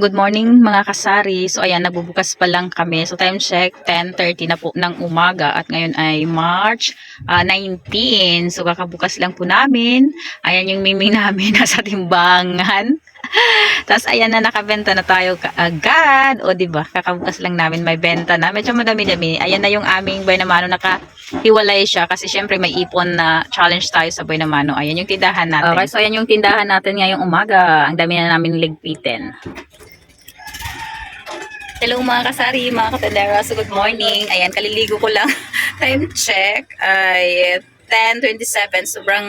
Good morning mga kasari. So ayan, nagbubukas pa lang kami. So time check, 10:30 na po ng umaga at ngayon ay March 19. So kakabukas lang po namin. Ayan yung miming namin nasa timbangan. Tapos ayan na, nakabenta na tayo kaagad. O diba, kakabukas lang namin, may benta na. Medyo madami-dami. Ayan na yung aming buhay na mano, nakahiwalay siya kasi syempre may ipon na challenge tayo sa buhay na mano. Ayan yung tindahan natin. Okay, so ayan yung tindahan natin ngayong umaga. Ang dami na namin ligpitin. Hello mga kasari, mga katendera. So good morning. Ayan, kaliligo ko lang. Time check ay 10:27. Sobrang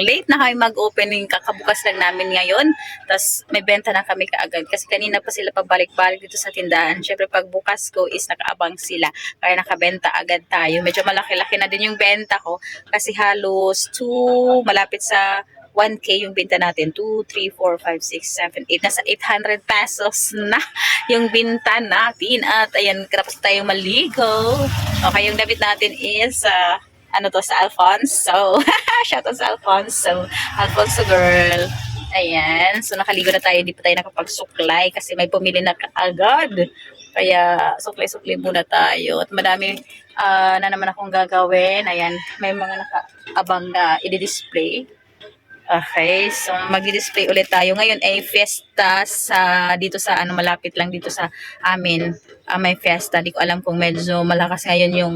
late na kami mag-opening. Kakabukas lang namin ngayon. Tapos may benta na kami kaagad. Kasi kanina pa sila pabalik-balik dito sa tindahan. Siyempre pag bukas ko is nakaabang sila. Kaya nakabenta agad tayo. Medyo malaki-laki na din yung benta ko. Kasi halos malapit sa 1K yung binta natin. 2, 3, 4, 5, 6, 7, 8. Nasa 800 pesos na yung binta natin. At ayan, tapos tayong maligo. Okay, yung damit natin is, sa Alfonso. Shoutout sa Alfonso. Alfonso girl. Ayan. So, nakaligo na tayo. Hindi pa tayo nakapagsuklay kasi may pumili na agad. Kaya, suklay-suklay muna tayo. At madami na naman akong gagawin. Ayan, may mga nakaabang na i-display. Okay, so magdi-display ulit tayo. Ngayon ay fiesta dito sa malapit lang dito sa amin. May fiesta. Di ko alam kung medyo malakas ngayon yung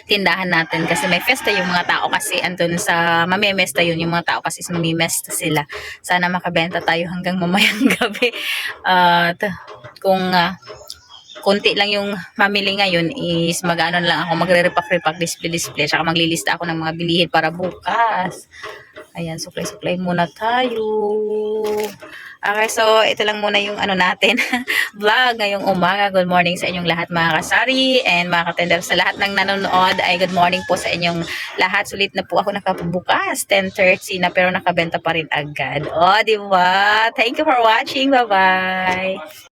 tindahan natin kasi may fiesta yung mga tao kasi andun sa mamemesta yun. Yung mga tao kasi mamemesta sila. Sana makabenta tayo hanggang mamayang gabi. At kung konti lang yung mamili ngayon is mag-ano lang ako, magre-repack display, tsaka maglilista ako ng mga bilihin para bukas. Ayan, suklay-suklay muna tayo. Okay, so ito lang muna yung natin, vlog ngayong umaga. Good morning sa inyong lahat mga kasari and mga katender. Sa lahat ng nanonood ay good morning po sa inyong lahat. Sulit na po ako nakabukas, 10:30 na pero nakabenta pa rin agad. O, diba? Thank you for watching. Bye-bye!